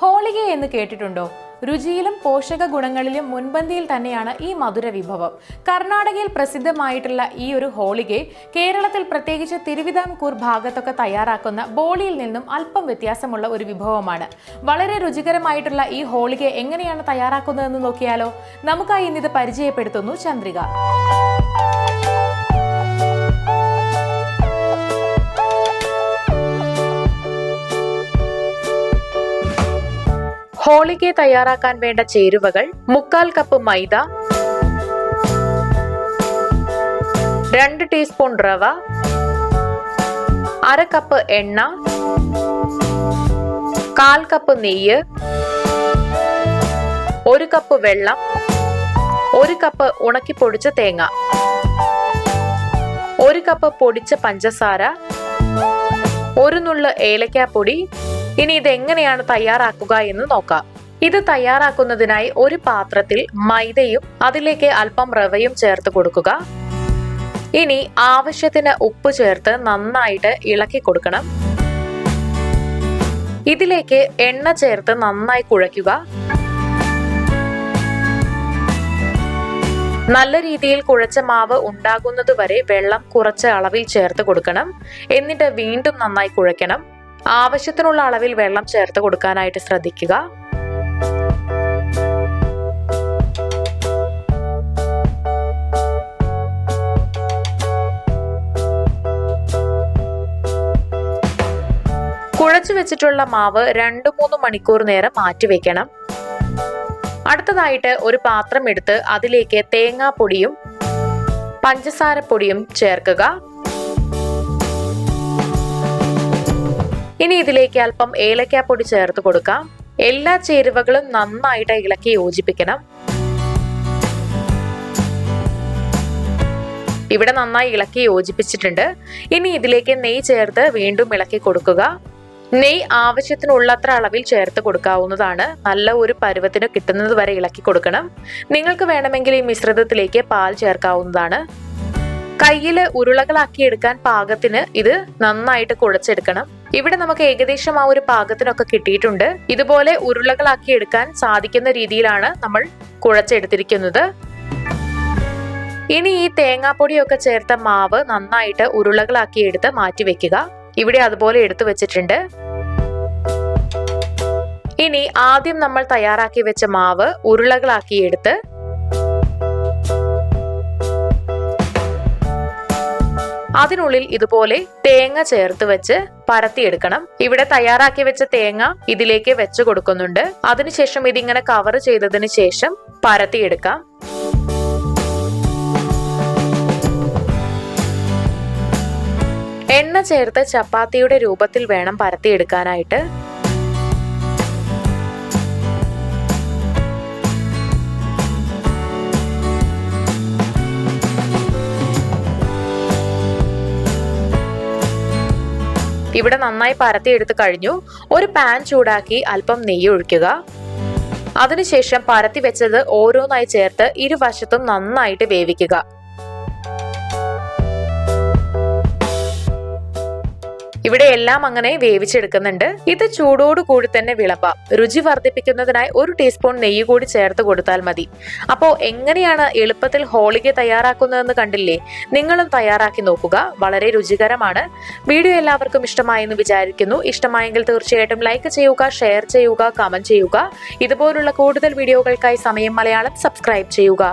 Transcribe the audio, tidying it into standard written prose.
ഹോളിഗെ എന്ന് കേട്ടിട്ടുണ്ടോ? രുചിയിലും പോഷക ഗുണങ്ങളിലും മുൻപന്തിയിൽ തന്നെയാണ് ഈ മധുര വിഭവം. കർണാടകയിൽ പ്രസിദ്ധമായിട്ടുള്ള ഈ ഒരു ഹോളിഗെ കേരളത്തിൽ പ്രത്യേകിച്ച് തിരുവിതാംകൂർ ഭാഗത്തൊക്കെ തയ്യാറാക്കുന്ന ബോളിയിൽ നിന്നും അല്പം വ്യത്യാസമുള്ള ഒരു വിഭവമാണ്. വളരെ രുചികരമായിട്ടുള്ള ഈ ഹോളിഗെ എങ്ങനെയാണ് തയ്യാറാക്കുന്നതെന്ന് നോക്കിയാലോ? നമുക്കായി ഇന്നിത് പരിചയപ്പെടുത്തുന്നു ചന്ദ്രിക. ഹോളിഗെ തയ്യാറാക്കാൻ വേണ്ട ചേരുവകൾ: 1/4 കപ്പ് മൈദ, 2 ടീസ്പൂൺ റവ, 1/2 കപ്പ് എണ്ണ, 1/4 കപ്പ് നെയ്യ്, 1 കപ്പ് വെള്ളം, 1 കപ്പ് ഉണക്കി പൊടിച്ച തേങ്ങ, 1 കപ്പ് പൊടിച്ച പഞ്ചസാര, 1 നുള്ള് ഏലക്കാപ്പൊടി. ഇനി ഇത് എങ്ങനെയാണ് തയ്യാറാക്കുക എന്ന് നോക്കാം. ഇത് തയ്യാറാക്കുന്നതിനായി ഒരു പാത്രത്തിൽ മൈദയും അതിലേക്ക് അല്പം റവയും ചേർത്ത് കൊടുക്കുക. ഇനി ആവശ്യത്തിന് ഉപ്പ് ചേർത്ത് നന്നായിട്ട് ഇളക്കി കൊടുക്കണം. ഇതിലേക്ക് എണ്ണ ചേർത്ത് നന്നായി കുഴയ്ക്കുക. നല്ല രീതിയിൽ കുഴച്ച മാവ് ഉണ്ടാകുന്നതുവരെ വെള്ളം കുറച്ച് അളവിൽ ചേർത്ത് കൊടുക്കണം. എന്നിട്ട് വീണ്ടും നന്നായി കുഴയ്ക്കണം. ആവശ്യത്തിനുള്ള അളവിൽ വെള്ളം ചേർത്ത് കൊടുക്കാനായിട്ട് ശ്രദ്ധിക്കുക. കുഴച്ചു വെച്ചിട്ടുള്ള മാവ് 2-3 മണിക്കൂർ നേരം മാറ്റിവെക്കണം. അടുത്തതായിട്ട് ഒരു പാത്രം എടുത്ത് അതിലേക്ക് തേങ്ങാപ്പൊടിയും പഞ്ചസാരപ്പൊടിയും ചേർക്കുക. ഇനി ഇതിലേക്ക് അല്പം ഏലക്കാപ്പൊടി ചേർത്ത് കൊടുക്കാം. എല്ലാ ചേരുവകളും നന്നായിട്ട് ഇളക്കി യോജിപ്പിക്കണം. ഇവിടെ നന്നായി ഇളക്കി യോജിപ്പിച്ചിട്ടുണ്ട്. ഇനി ഇതിലേക്ക് നെയ്യ് ചേർത്ത് വീണ്ടും ഇളക്കി കൊടുക്കുക. നെയ്യ് ആവശ്യത്തിനുള്ളത്ര അളവിൽ ചേർത്ത് കൊടുക്കാവുന്നതാണ്. നല്ല ഒരു പരുവത്തിന് കിട്ടുന്നത് വരെ ഇളക്കി കൊടുക്കണം. നിങ്ങൾക്ക് വേണമെങ്കിൽ ഈ മിശ്രിതത്തിലേക്ക് പാൽ ചേർക്കാവുന്നതാണ്. കയ്യില് ഉരുളകളാക്കി എടുക്കാൻ പാകത്തിന് ഇത് നന്നായിട്ട് കുഴച്ചെടുക്കണം. ഇവിടെ നമുക്ക് ഏകദേശം ആ ഒരു പാകത്തിനൊക്കെ കിട്ടിയിട്ടുണ്ട്. ഇതുപോലെ ഉരുളകളാക്കി എടുക്കാൻ സാധിക്കുന്ന രീതിയിലാണ് നമ്മൾ കുഴച്ചെടുത്തിരിക്കുന്നത്. ഇനി ഈ തേങ്ങാപ്പൊടിയൊക്കെ ചേർത്ത മാവ് നന്നായിട്ട് ഉരുളകളാക്കി എടുത്ത് മാറ്റി വെക്കുക. ഇവിടെ അതുപോലെ എടുത്തു വെച്ചിട്ടുണ്ട്. ഇനി ആദ്യം നമ്മൾ തയ്യാറാക്കി വെച്ച മാവ് ഉരുളകളാക്കി എടുത്ത് അതിനുള്ളിൽ ഇതുപോലെ തേങ്ങ ചേർത്ത് വെച്ച് പരത്തിയെടുക്കണം. ഇവിടെ തയ്യാറാക്കി വെച്ച തേങ്ങ ഇതിലേക്ക് വെച്ച് കൊടുക്കുന്നുണ്ട്. അതിനുശേഷം ഇതിങ്ങനെ കവർ ചെയ്തതിന് ശേഷം പരത്തിയെടുക്കാം. എണ്ണ ചേർത്ത് ചപ്പാത്തിയുടെ രൂപത്തിൽ വേണം പരത്തിയെടുക്കാനായിട്ട്. ഇവിടെ നന്നായി പരത്തിയെടുത്ത് കഴിഞ്ഞു. ഒരു പാൻ ചൂടാക്കി അല്പം നെയ്യ് ഒഴിക്കുക. അതിനുശേഷം പരത്തി വെച്ചത് ഓരോന്നായി ചേർത്ത് ഇരുവശത്തും നന്നായിട്ട് വേവിക്കുക. ഇവിടെ എല്ലാം അങ്ങനെ വേവിച്ചെടുക്കുന്നുണ്ട്. ഇത് ചൂടോടു കൂടി തന്നെ വിളമ്പാം. രുചി വർദ്ധിപ്പിക്കുന്നതിനായി 1 ടീസ്പൂൺ നെയ്യ് കൂടി ചേർത്ത് കൊടുത്താൽ മതി. അപ്പോൾ എങ്ങനെയാണ് എളുപ്പത്തിൽ ഹോളിഗെ തയ്യാറാക്കുന്നതെന്ന് കണ്ടില്ലേ? നിങ്ങളും തയ്യാറാക്കി നോക്കുക. വളരെ രുചികരമാണ്. വീഡിയോ എല്ലാവർക്കും ഇഷ്ടമായെന്ന് വിചാരിക്കുന്നു. ഇഷ്ടമായെങ്കിൽ തീർച്ചയായിട്ടും ലൈക്ക് ചെയ്യുക, ഷെയർ ചെയ്യുക, കമന്റ് ചെയ്യുക. ഇതുപോലുള്ള കൂടുതൽ വീഡിയോകൾക്കായി സമയം മലയാളം സബ്സ്ക്രൈബ് ചെയ്യുക.